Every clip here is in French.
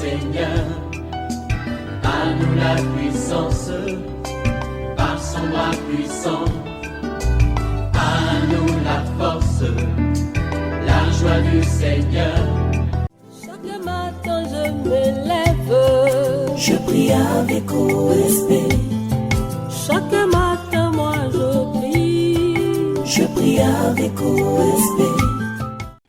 Seigneur. À nous la puissance, par son bras puissant. À nous la force, la joie du Seigneur. Chaque matin je me lève, je prie avec OSB. Chaque matin moi je prie avec OSB.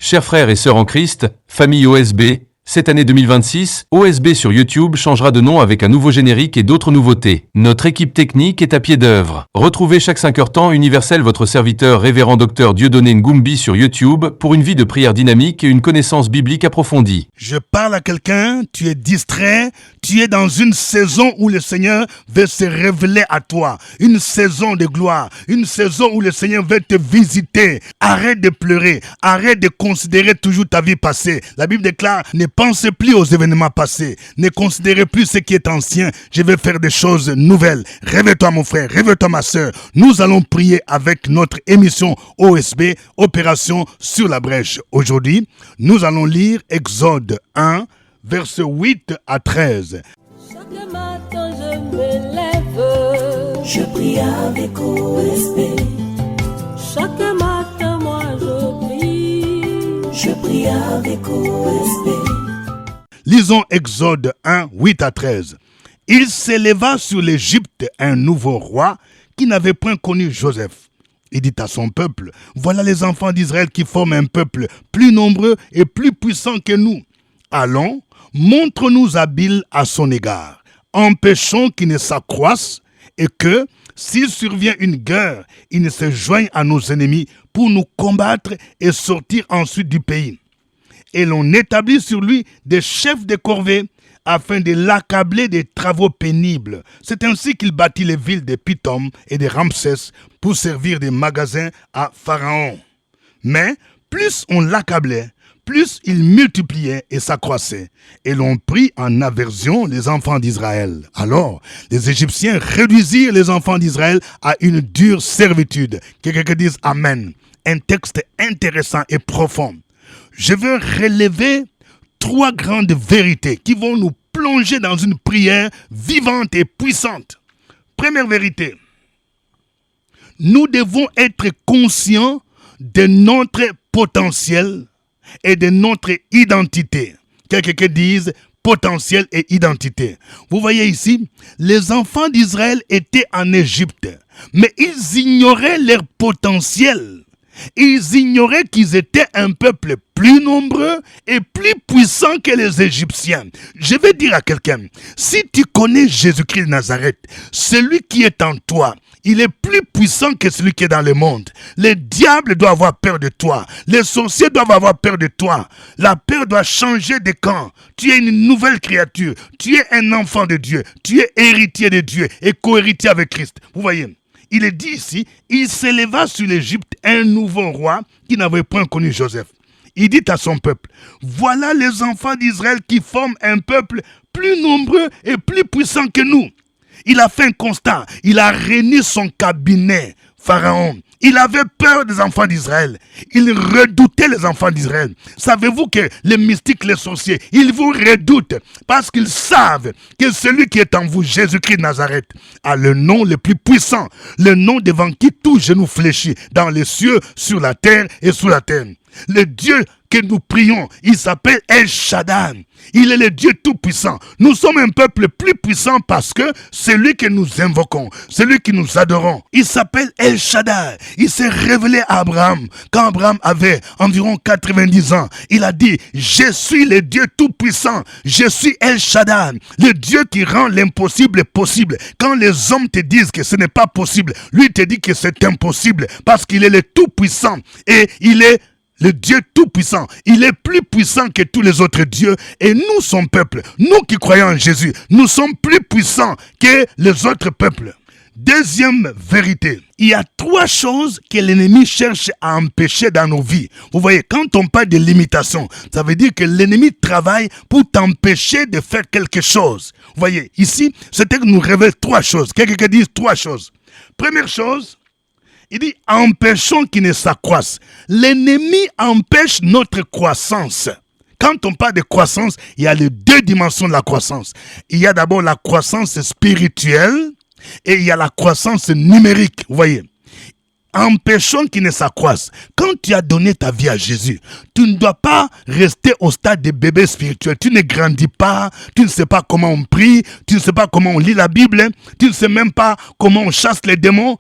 Chers frères et sœurs en Christ, famille OSB, cette année 2026, OSB sur YouTube changera de nom avec un nouveau générique et d'autres nouveautés. Notre équipe technique est à pied d'œuvre. Retrouvez chaque 5h temps Universel votre serviteur révérend docteur Dieudonné Ngoumbi sur YouTube pour une vie de prière dynamique et une connaissance biblique approfondie. Je parle à quelqu'un, tu es distrait, tu es dans une saison où le Seigneur veut se révéler à toi. Une saison de gloire, une saison où le Seigneur veut te visiter. Arrête de pleurer, arrête de considérer toujours ta vie passée. La Bible déclare, ne pensez plus aux événements passés, ne considérez plus ce qui est ancien. Je vais faire des choses nouvelles. Réveille-toi mon frère, réveille-toi ma soeur. Nous allons prier avec notre émission OSB, Opération sur la brèche. Aujourd'hui, nous allons lire Exode 1, versets 8 à 13. Chaque matin je me lève, je prie avec OSB. Chaque matin moi je prie avec OSB. Lisons Exode 1, 8 à 13. Il s'éleva sur l'Égypte un nouveau roi qui n'avait point connu Joseph. Il dit à son peuple, voilà les enfants d'Israël qui forment un peuple plus nombreux et plus puissant que nous. Allons, montre-nous habiles à son égard. Empêchons qu'il ne s'accroisse et que, s'il survient une guerre, il ne se joigne à nos ennemis pour nous combattre et sortir ensuite du pays. Et l'on établit sur lui des chefs de corvée afin de l'accabler des travaux pénibles. C'est ainsi qu'il bâtit les villes de Pithom et de Ramsès pour servir de magasins à Pharaon. Mais plus on l'accablait, plus il multipliait et s'accroissait. Et l'on prit en aversion les enfants d'Israël. Alors, les Égyptiens réduisirent les enfants d'Israël à une dure servitude. Que quelqu'un dise Amen. Un texte intéressant et profond. Je veux relever 3 grandes vérités qui vont nous plonger dans une prière vivante et puissante. Première vérité, nous devons être conscients de notre potentiel et de notre identité. Quelqu'un dise potentiel et identité. Vous voyez ici, les enfants d'Israël étaient en Égypte, mais ils ignoraient leur potentiel. Ils ignoraient qu'ils étaient un peuple plus nombreux et plus puissant que les Égyptiens. Je vais dire à quelqu'un, si tu connais Jésus-Christ de Nazareth, celui qui est en toi, il est plus puissant que celui qui est dans le monde. Les diables doivent avoir peur de toi. Les sorciers doivent avoir peur de toi. La peur doit changer de camp. Tu es une nouvelle créature. Tu es un enfant de Dieu. Tu es héritier de Dieu et co-héritier avec Christ. Vous voyez, il est dit ici, il s'éleva sur l'Égypte un nouveau roi qui n'avait point connu Joseph. Il dit à son peuple, voilà les enfants d'Israël qui forment un peuple plus nombreux et plus puissant que nous. Il a fait un constat, il a réuni son cabinet, Pharaon. Il avait peur des enfants d'Israël. Il redoutait les enfants d'Israël. Savez-vous que les mystiques, les sorciers, ils vous redoutent parce qu'ils savent que celui qui est en vous, Jésus-Christ de Nazareth, a le nom le plus puissant, le nom devant qui tout genou fléchit, dans les cieux, sur la terre et sous la terre. Le Dieu que nous prions, il s'appelle El Shaddai. Il est le Dieu tout-puissant. Nous sommes un peuple plus puissant parce que celui que nous invoquons, celui que nous adorons, il s'appelle El Shaddai. Il s'est révélé à Abraham quand Abraham avait environ 90 ans. Il a dit, je suis le Dieu tout-puissant. Je suis El Shaddai, le Dieu qui rend l'impossible possible. Quand les hommes te disent que ce n'est pas possible, lui te dit que c'est impossible parce qu'il est le tout-puissant et il est le Dieu tout-puissant. Il est plus puissant que tous les autres dieux. Et nous, son peuple, nous qui croyons en Jésus, nous sommes plus puissants que les autres peuples. Deuxième vérité, il y a 3 choses que l'ennemi cherche à empêcher dans nos vies. Vous voyez, quand on parle de limitation, ça veut dire que l'ennemi travaille pour t'empêcher de faire quelque chose. Vous voyez, ici, ce texte nous révèle 3 choses. Quelqu'un dit 3 choses. Première chose, il dit, empêchons qu'il ne s'accroisse. L'ennemi empêche notre croissance. Quand on parle de croissance, il y a les deux dimensions de la croissance. Il y a d'abord la croissance spirituelle et il y a la croissance numérique. Vous voyez, empêchons qu'il ne s'accroisse. Quand tu as donné ta vie à Jésus, tu ne dois pas rester au stade de bébé spirituel. Tu ne grandis pas, tu ne sais pas comment on prie, tu ne sais pas comment on lit la Bible, tu ne sais même pas comment on chasse les démons.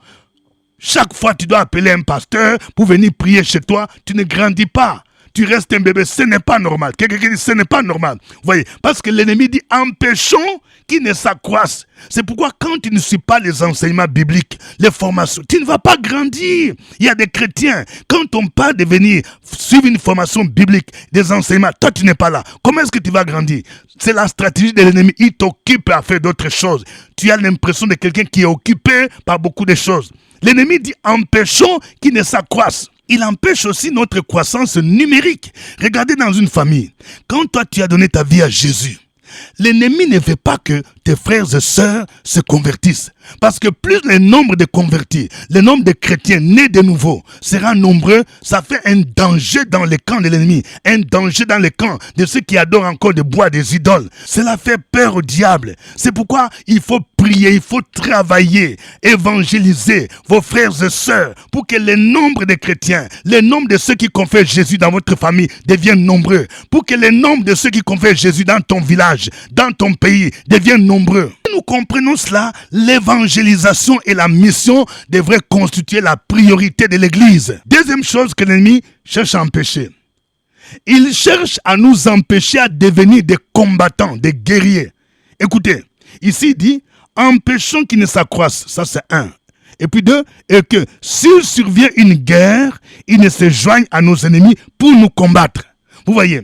Chaque fois, tu dois appeler un pasteur pour venir prier chez toi. Tu ne grandis pas. Tu restes un bébé. Ce n'est pas normal. Quelqu'un dit ce n'est pas normal. Vous voyez, parce que l'ennemi dit empêchons qu'il ne s'accroisse. C'est pourquoi quand tu ne suis pas les enseignements bibliques, les formations, tu ne vas pas grandir. Il y a des chrétiens, quand on parle de venir suivre une formation biblique, des enseignements, toi tu n'es pas là. Comment est-ce que tu vas grandir? C'est la stratégie de l'ennemi. Il t'occupe à faire d'autres choses. Tu as l'impression de quelqu'un qui est occupé par beaucoup de choses. L'ennemi dit empêchons qu'il ne s'accroisse. Il empêche aussi notre croissance numérique. Regardez dans une famille, quand toi tu as donné ta vie à Jésus, l'ennemi ne veut pas que tes frères et sœurs se convertissent. Parce que plus le nombre de convertis, le nombre de chrétiens nés de nouveau sera nombreux, ça fait un danger dans le camp de l'ennemi, un danger dans le camp de ceux qui adorent encore de boire des idoles. Cela fait peur au diable. C'est pourquoi il faut prier, il faut travailler, évangéliser vos frères et sœurs pour que le nombre de chrétiens, le nombre de ceux qui confessent Jésus dans votre famille devienne nombreux. Pour que le nombre de ceux qui confessent Jésus dans ton village, dans ton pays devienne nombreux. Nous comprenons cela, l'évangélisation et la mission devraient constituer la priorité de l'Église. Deuxième chose que l'ennemi cherche à empêcher. Il cherche à nous empêcher à devenir des combattants, des guerriers. Écoutez, ici il dit, empêchons qu'ils ne s'accroissent. Ça c'est un. Et puis deux, et que s'il survient une guerre, ils ne se joignent à nos ennemis pour nous combattre. Vous voyez,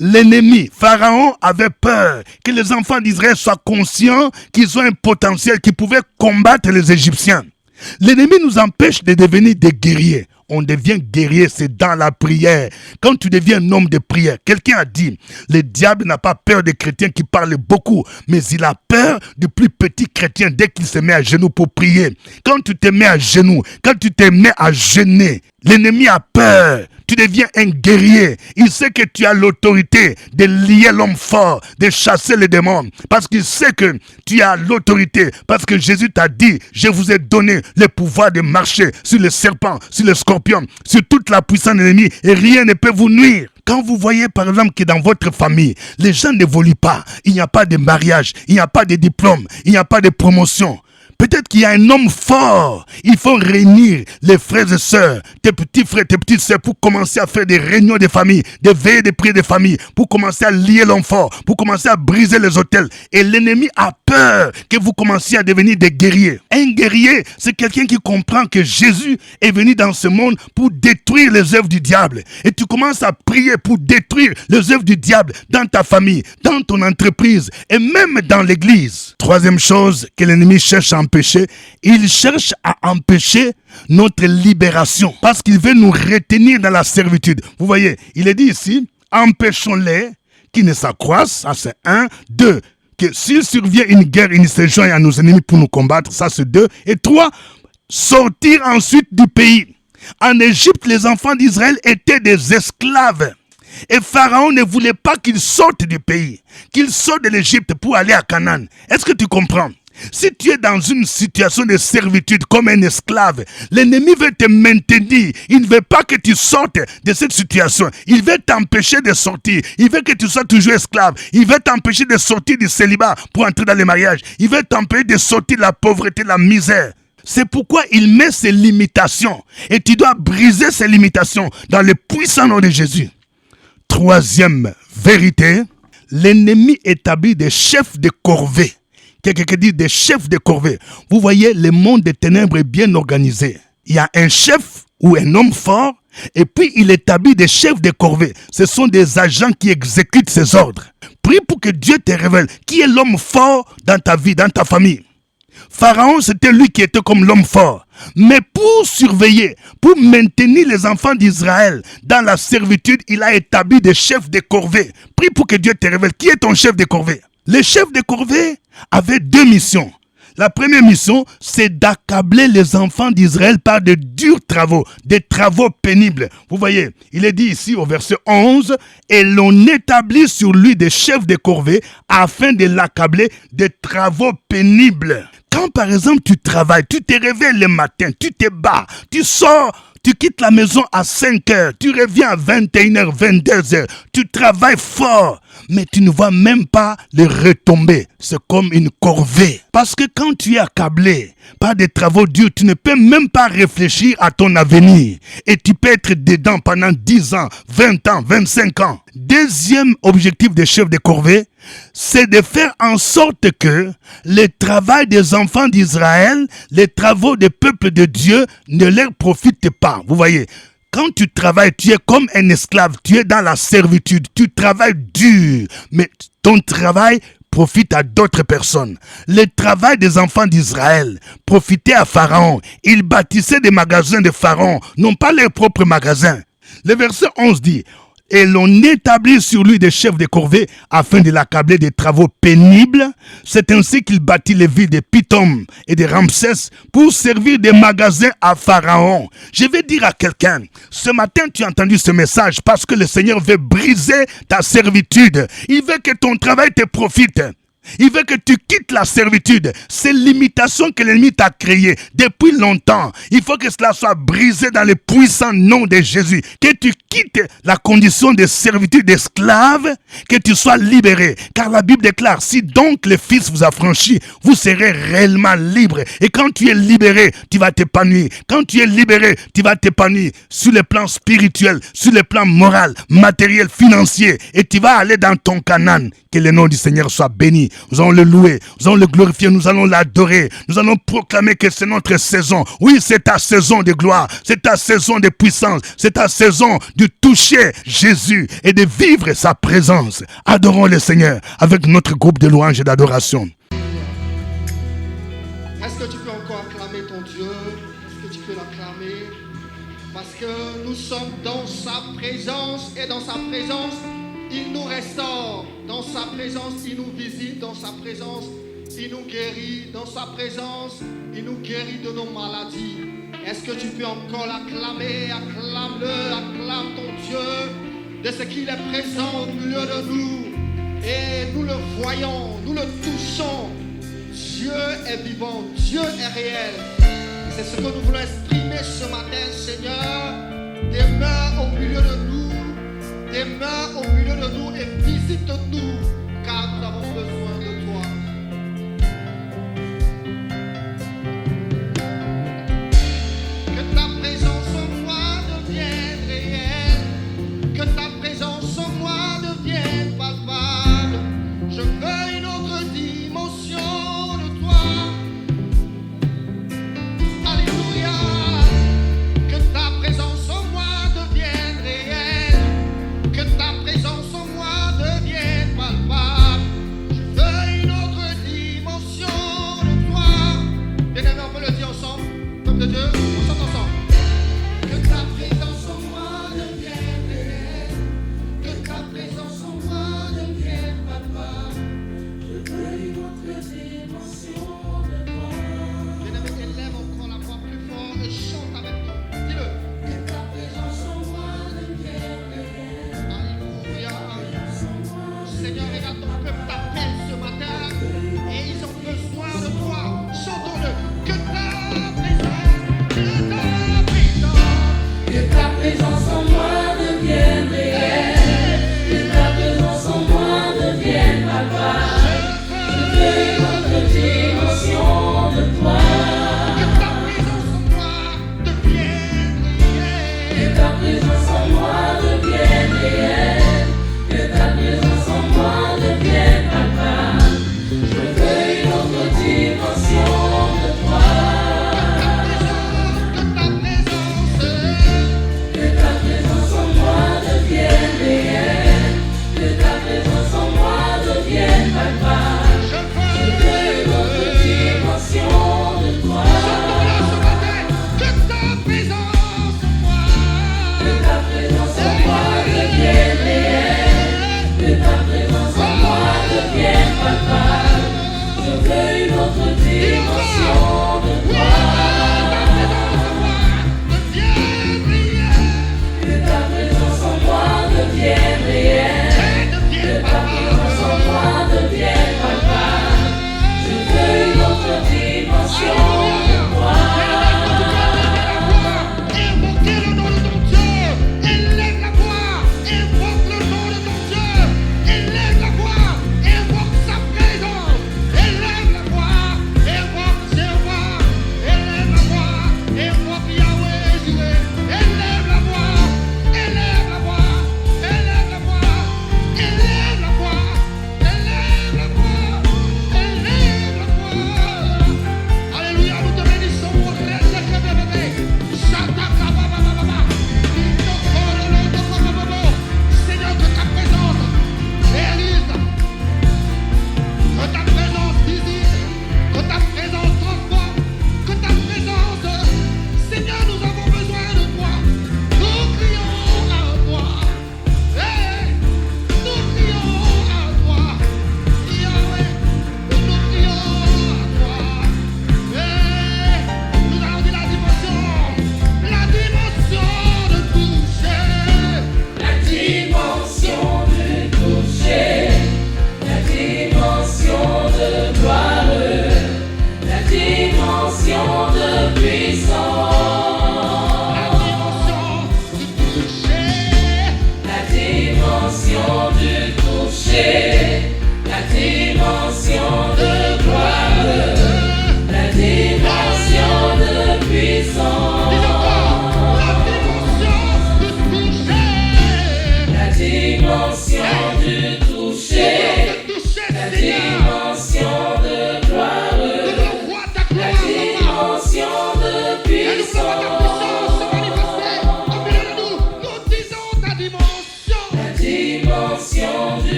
l'ennemi, Pharaon, avait peur que les enfants d'Israël soient conscients qu'ils ont un potentiel, qu'ils pouvaient combattre les Égyptiens. L'ennemi nous empêche de devenir des guerriers. On devient guerrier, c'est dans la prière. Quand tu deviens un homme de prière, quelqu'un a dit, le diable n'a pas peur des chrétiens qui parlent beaucoup, mais il a peur du plus petit chrétien dès qu'il se met à genoux pour prier. Quand tu te mets à genoux, quand tu te mets à jeûner, l'ennemi a peur. Tu deviens un guerrier. Il sait que tu as l'autorité de lier l'homme fort, de chasser les démons. Parce qu'il sait que tu as l'autorité. Parce que Jésus t'a dit, je vous ai donné le pouvoir de marcher sur les serpents, sur les scorpions, sur toute la puissance de l'ennemi et rien ne peut vous nuire. Quand vous voyez par exemple que dans votre famille, les gens n'évoluent pas, il n'y a pas de mariage, il n'y a pas de diplôme, il n'y a pas de promotion. Peut-être qu'il y a un homme fort. Il faut réunir les frères et sœurs, tes petits frères, tes petites sœurs, pour commencer à faire des réunions de famille, des veillées de prières de famille, pour commencer à lier l'homme fort, pour commencer à briser les autels. Et l'ennemi a peur que vous commenciez à devenir des guerriers. Un guerrier, c'est quelqu'un qui comprend que Jésus est venu dans ce monde pour détruire les œuvres du diable. Et tu commences à prier pour détruire les œuvres du diable dans ta famille, dans ton entreprise et même dans l'église. Troisième chose que l'ennemi cherche à empêcher, il cherche à empêcher notre libération parce qu'il veut nous retenir dans la servitude. Vous voyez, il est dit ici, empêchons-les qui ne s'accroissent, ça c'est un. Deux, que s'il survient une guerre, ils se joignent à nos ennemis pour nous combattre, ça c'est deux. Et trois, sortir ensuite du pays. En Égypte, les enfants d'Israël étaient des esclaves. Et Pharaon ne voulait pas qu'ils sortent du pays, qu'ils sortent de l'Égypte pour aller à Canaan. Est-ce que tu comprends? Si tu es dans une situation de servitude comme un esclave, l'ennemi veut te maintenir. Il ne veut pas que tu sortes de cette situation. Il veut t'empêcher de sortir. Il veut que tu sois toujours esclave. Il veut t'empêcher de sortir du célibat pour entrer dans le mariage. Il veut t'empêcher de sortir de la pauvreté, de la misère. C'est pourquoi il met ses limitations. Et tu dois briser ces limitations dans le puissant nom de Jésus. Troisième vérité, l'ennemi établit des chefs de corvée. Quelqu'un dit des chefs de corvée. Vous voyez, le monde des ténèbres est bien organisé. Il y a un chef ou un homme fort et puis il établit des chefs de corvée. Ce sont des agents qui exécutent ses ordres. Prie pour que Dieu te révèle qui est l'homme fort dans ta vie, dans ta famille. Pharaon, c'était lui qui était comme l'homme fort. Mais pour surveiller, pour maintenir les enfants d'Israël dans la servitude, il a établi des chefs de corvée. Prie pour que Dieu te révèle qui est ton chef de corvée. Les chefs de corvée avaient deux missions. La première mission, c'est d'accabler les enfants d'Israël par de durs travaux, des travaux pénibles. Vous voyez, il est dit ici au verset 11, « Et l'on établit sur lui des chefs de corvée afin de l'accabler des travaux pénibles. » Quand par exemple tu travailles, tu te réveilles le matin, tu te bats, tu sors, tu quittes la maison à 5 heures, tu reviens à 21h, 22h, tu travailles fort, mais tu ne vois même pas les retombées. C'est comme une corvée. Parce que quand tu es accablé par des travaux durs, tu ne peux même pas réfléchir à ton avenir. Et tu peux être dedans pendant 10 ans, 20 ans, 25 ans. Deuxième objectif des chefs de corvée, c'est de faire en sorte que le travail des enfants d'Israël, les travaux des peuples de Dieu ne leur profitent pas. Vous voyez, quand tu travailles, tu es comme un esclave, tu es dans la servitude, tu travailles dur, mais ton travail profite à d'autres personnes. Le travail des enfants d'Israël profitait à Pharaon. Ils bâtissaient des magasins de Pharaon, non pas leurs propres magasins. Le verset 11 dit, « Et l'on établit sur lui des chefs de corvée afin de l'accabler des travaux pénibles. C'est ainsi qu'il bâtit les villes de Pithom et de Ramsès pour servir des magasins à Pharaon. » Je vais dire à quelqu'un, ce matin tu as entendu ce message parce que le Seigneur veut briser ta servitude. Il veut que ton travail te profite. Il veut que tu quittes la servitude. C'est l'imitation que l'ennemi t'a créée depuis longtemps. Il faut que cela soit brisé dans le puissant nom de Jésus. Que tu quittes la condition de servitude d'esclave, que tu sois libéré. Car la Bible déclare, si donc le Fils vous a franchi, vous serez réellement libre. Et quand tu es libéré, tu vas t'épanouir. Quand tu es libéré, tu vas t'épanouir sur le plan spirituel, sur le plan moral, matériel, financier. Et tu vas aller dans ton Canaan. Que le nom du Seigneur soit béni. Nous allons le louer, nous allons le glorifier, nous allons l'adorer. Nous allons proclamer que c'est notre saison. Oui, c'est ta saison de gloire, c'est ta saison de puissance, c'est ta saison de toucher Jésus et de vivre sa présence. Adorons le Seigneur avec notre groupe de louanges et d'adoration. Est-ce que tu peux encore acclamer ton Dieu? Est-ce que tu peux l'acclamer? Parce que nous sommes dans sa présence et dans sa présence, il nous restaure. Dans sa présence, il nous visite. Dans sa présence, il nous guérit. Dans sa présence, il nous guérit de nos maladies. Est-ce que tu peux encore l'acclamer? Acclame-le, acclame ton Dieu de ce qu'il est présent au milieu de nous. Et nous le voyons, nous le touchons. Dieu est vivant, Dieu est réel. C'est ce que nous voulons exprimer ce matin, Seigneur. Demeure au milieu de nous. Demeure au milieu de nous et visite-nous, car nous avons besoin de toi. Que ta présence en moi devienne réelle, que ta présence en moi devienne palpable. Je veux une autre dimension de toi. Alléluia. Que ta présence en moi devienne réelle.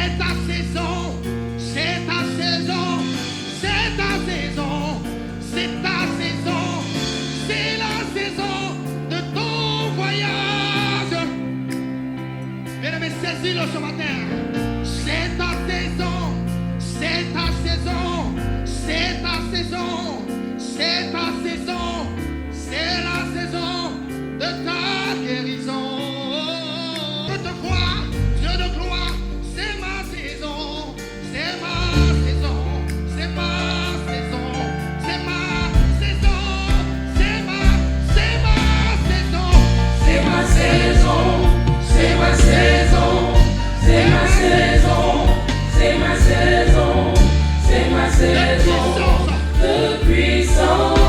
c'est ta saison, c'est ta saison, c'est ta saison, c'est ta saison, c'est la saison de ton voyage. Bien-aimé, saisis-le ce matin. C'est ta saison, c'est ta saison, c'est ta saison, c'est ta saison, c'est la saison de ta guérison. Je te vois, Dieu de gloire, c'est ma saison, c'est ma saison, c'est ma saison, c'est ma saison, c'est ma saison, c'est ma saison, c'est ma saison, c'est ma saison, c'est ma saison, c'est ma saison de puissance.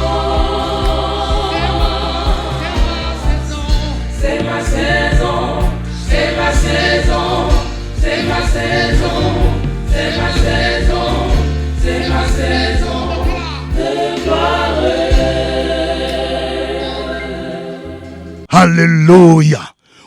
C'est ma saison, c'est ma saison, c'est ma saison, c'est ma saison, c'est ma saison de gloire. Alléluia.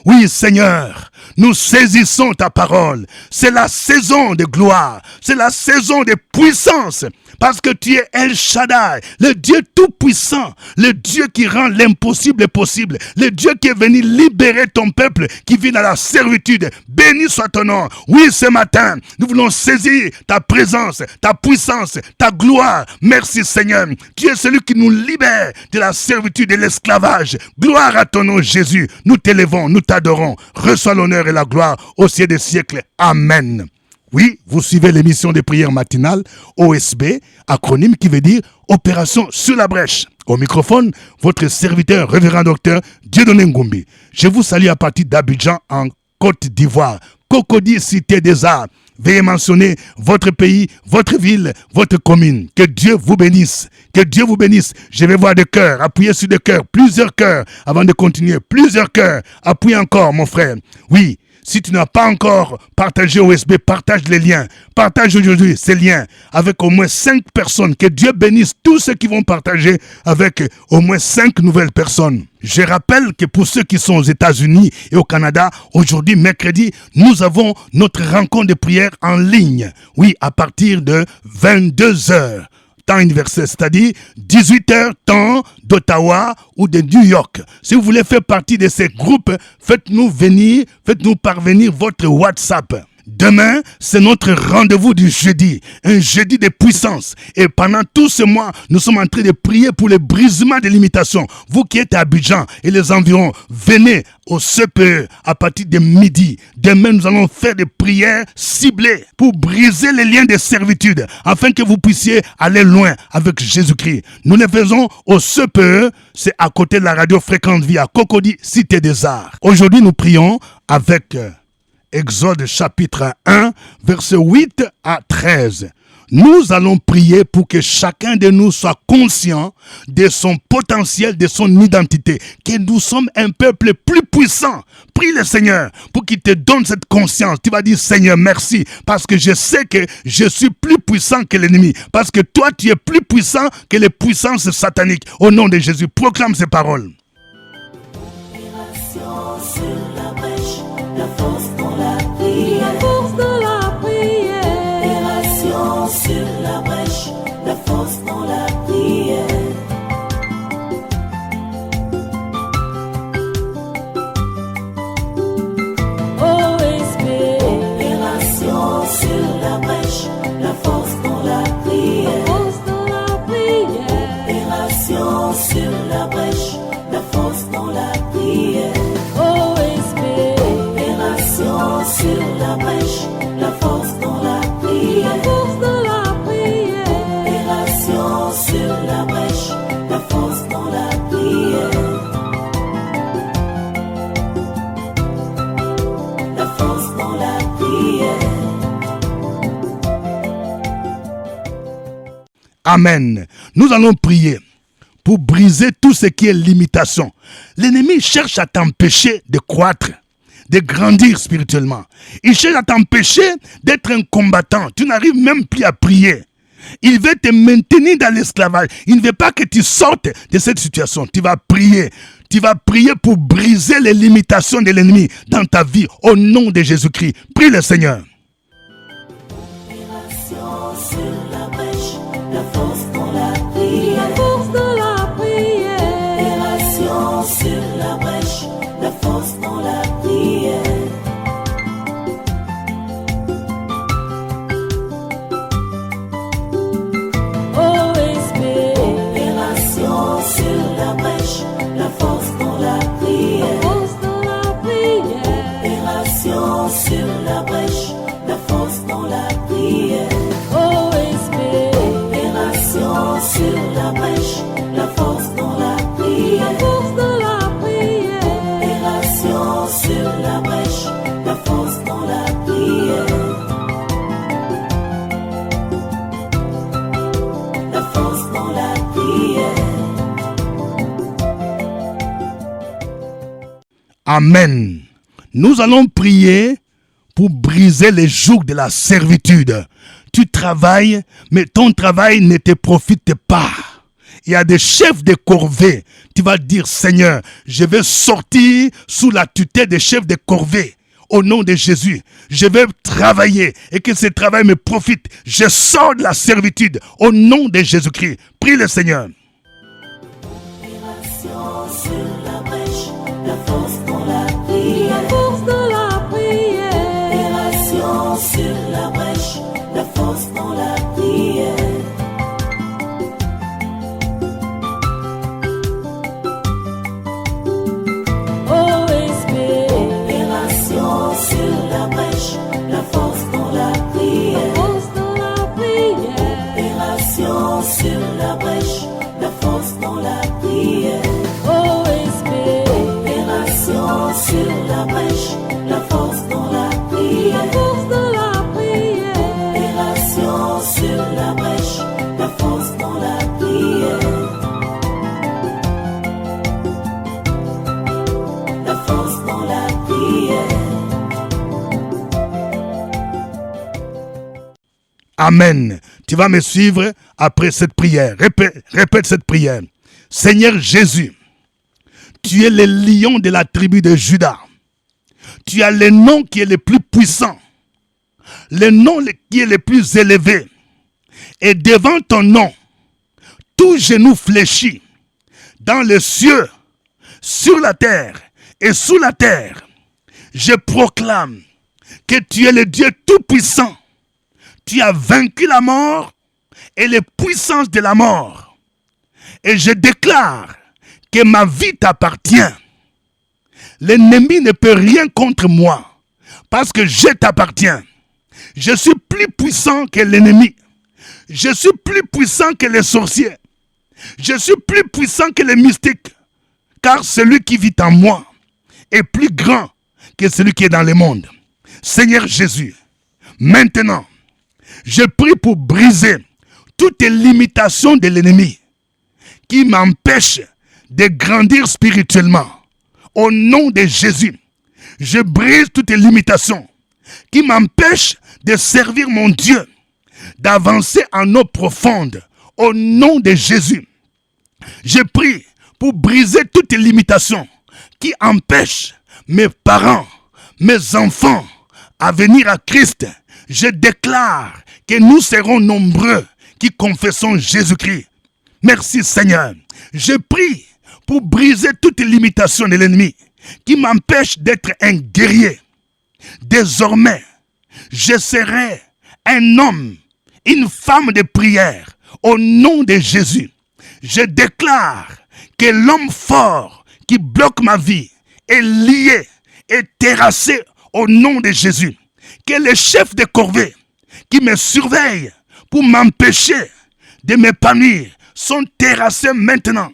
Oui, Seigneur, nous saisissons ta parole. C'est la saison de gloire. C'est la saison de puissance. Parce que tu es El Shaddai, le Dieu tout-puissant, le Dieu qui rend l'impossible possible, le Dieu qui est venu libérer ton peuple qui vit dans la servitude. Béni soit ton nom. Oui, ce matin, nous voulons saisir ta présence, ta puissance, ta gloire. Merci Seigneur. Tu es celui qui nous libère de la servitude et de l'esclavage. Gloire à ton nom Jésus. Nous t'élevons, nous t'adorons. Reçois l'honneur et la gloire au ciel des siècles. Amen. Oui, vous suivez l'émission de prière matinale OSB, acronyme qui veut dire Opération sur la brèche. Au microphone, votre serviteur, révérend docteur Dieudonné Ngumbi. Je vous salue à partir d'Abidjan en Côte d'Ivoire. Cocody, cité des arts. Veuillez mentionner votre pays, votre ville, votre commune. Que Dieu vous bénisse. Que Dieu vous bénisse. Je vais voir des cœurs. Appuyez sur des cœurs. Plusieurs cœurs avant de continuer. Plusieurs cœurs. Appuyez encore, mon frère. Oui. Si tu n'as pas encore partagé OSB, partage les liens. Partage aujourd'hui ces liens avec au moins 5 personnes. Que Dieu bénisse tous ceux qui vont partager avec au moins 5 nouvelles personnes. Je rappelle que pour ceux qui sont aux États-Unis et au Canada, aujourd'hui, mercredi, nous avons notre rencontre de prière en ligne. Oui, à partir de 22h. Temps universel, c'est-à-dire 18h temps d'Ottawa ou de New York. Si vous voulez faire partie de ces groupes, faites-nous parvenir votre WhatsApp. Demain, c'est notre rendez-vous du jeudi, un jeudi de puissance. Et pendant tout ce mois, nous sommes en train de prier pour le brisement des limitations. Vous qui êtes à Abidjan et les environs, venez au CPE à partir de midi. Demain, nous allons faire des prières ciblées pour briser les liens de servitude, afin que vous puissiez aller loin avec Jésus-Christ. Nous les faisons au CPE, c'est à côté de la radio Fréquente Vie à Cocody, Cité des Arts. Aujourd'hui, nous prions avec Exode chapitre 1, versets 8 à 13. Nous allons prier pour que chacun de nous soit conscient de son potentiel, de son identité, que nous sommes un peuple plus puissant. Prie le Seigneur pour qu'il te donne cette conscience. Tu vas dire, Seigneur, merci, parce que je sais que je suis plus puissant que l'ennemi, parce que toi, tu es plus puissant que les puissances sataniques. Au nom de Jésus, proclame ces paroles. Opération sur la brèche, la force dans la prière. La force dans la prière. Opération sur la brèche, la force dans la prière. OSB. Opération sur la brèche, la force dans la prière. Force dans la prière. Opération sur la brèche, la force dans la prière. OSB. Opération sur la brèche, la force dans la prière. La force dans la prière. Opération sur la brèche, la force dans la prière. La force dans la prière. Amen. Nous allons prier pour briser tout ce qui est limitation. L'ennemi cherche à t'empêcher de croître, de grandir spirituellement. Il cherche à t'empêcher d'être un combattant. Tu n'arrives même plus à prier. Il veut te maintenir dans l'esclavage. Il ne veut pas que tu sortes de cette situation. Tu vas prier. Tu vas prier pour briser les limitations de l'ennemi dans ta vie au nom de Jésus-Christ. Prie le Seigneur. force dans la prière. La force dans la prière. Amen. Nous allons prier pour briser les jougs de la servitude. Tu travailles, mais ton travail ne te profite pas. Il y a des chefs de corvée. Tu vas dire, Seigneur, je vais sortir sous la tutelle des chefs de corvée. Au nom de Jésus, je vais travailler et que ce travail me profite. Je sors de la servitude au nom de Jésus-Christ. Prie le Seigneur. Opération sur la brèche. La force dans la La prière. force de la prière. Opération sur la brèche. La force dans la prière. OSB. Opération sur la brèche. La force dans la La prière. force de la prière. Opération sur la brèche. La force dans la prière. OSB. Opération sur la brèche. La force dans la La prière. force de la prière. Opération sur la brèche. La force dans la prière. La force dans la prière. Amen. Tu vas me suivre après cette prière. Répète cette prière. Seigneur Jésus, tu es le lion de la tribu de Juda. Tu as le nom qui est le plus puissant, le nom qui est le plus élevé. Et devant ton nom, tout genou fléchit dans les cieux, sur la terre et sous la terre. Je proclame que tu es le Dieu tout-puissant. Tu as vaincu la mort et les puissances de la mort. Et je déclare que ma vie t'appartient. L'ennemi ne peut rien contre moi parce que je t'appartiens. Je suis plus puissant que l'ennemi. Je suis plus puissant que les sorciers. Je suis plus puissant que les mystiques. Car celui qui vit en moi est plus grand que celui qui est dans le monde. Seigneur Jésus, maintenant, je prie pour briser toutes les limitations de l'ennemi qui m'empêchent de grandir spirituellement. Au nom de Jésus, je brise toutes les limitations qui m'empêchent de servir mon Dieu, d'avancer en eau profonde. Au nom de Jésus, je prie pour briser toutes les limitations qui empêchent mes parents, mes enfants à venir à Christ. Je déclare que nous serons nombreux qui confessons Jésus-Christ. Merci Seigneur. Je prie pour briser toutes les limitations de l'ennemi qui m'empêchent d'être un guerrier. Désormais, je serai un homme, une femme de prière au nom de Jésus. Je déclare que l'homme fort qui bloque ma vie est lié et terrassé au nom de Jésus. Que les chefs de corvée qui me surveillent pour m'empêcher de m'épanouir sont terrassés maintenant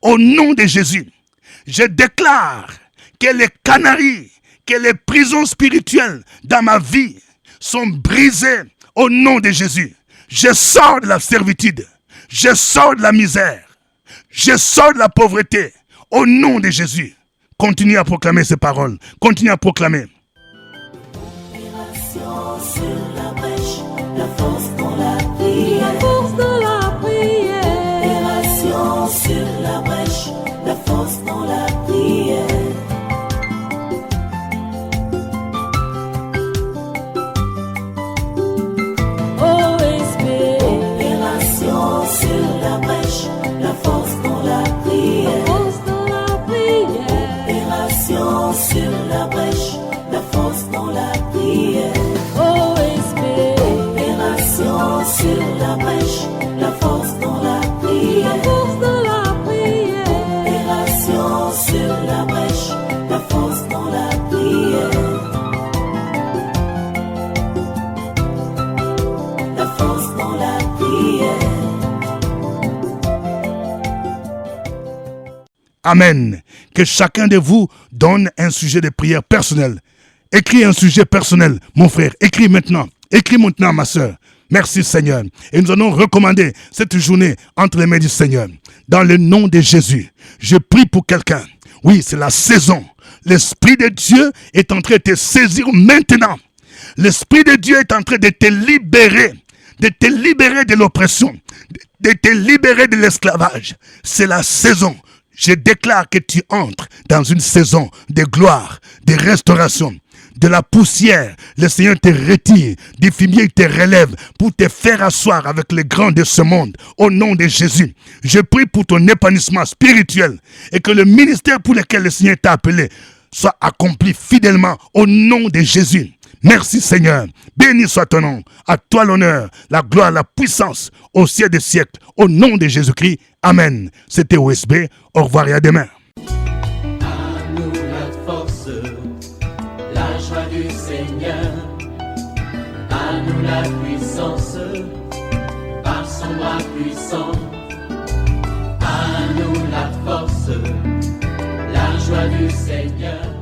au nom de Jésus. Je déclare que les canaries, que les prisons spirituelles dans ma vie sont brisées au nom de Jésus. Je sors de la servitude, je sors de la misère, je sors de la pauvreté au nom de Jésus. Continue à proclamer ces paroles, continue à proclamer. Opération sur la brèche. La force dans la prière. La force de la prière. Opération sur la brèche. La force dans la prière. OSB. Opération sur la brèche. La force dans la La prière. force de la prière. Opération sur la brèche. La force dans la prière. OSB. Opération sur la brèche. La force dans la La prière. force de la prière. Opération sur la brèche. La force dans la prière. La force dans la prière. Amen. Que chacun de vous donne un sujet de prière personnel Écris un sujet personnel, mon frère. Écris maintenant, ma soeur. Merci Seigneur. Et nous allons recommander cette journée entre les mains du Seigneur. Dans le nom de Jésus, je prie pour quelqu'un. Oui, c'est la saison. L'Esprit de Dieu est en train de te saisir maintenant. L'Esprit de Dieu est en train de te libérer de l'oppression, de te libérer de l'esclavage. C'est la saison. Je déclare que tu entres dans une saison de gloire, de restauration. De la poussière, le Seigneur te retire, des fumiers te relève pour te faire asseoir avec les grands de ce monde. Au nom de Jésus, je prie pour ton épanouissement spirituel et que le ministère pour lequel le Seigneur t'a appelé soit accompli fidèlement au nom de Jésus. Merci Seigneur, béni soit ton nom, à toi l'honneur, la gloire, la puissance au siècle des siècles, au nom de Jésus-Christ. Amen. C'était OSB, au revoir et à demain. À nous la force, la joie du Seigneur. À nous la puissance, par son bras puissant. À nous la force, la joie du Seigneur.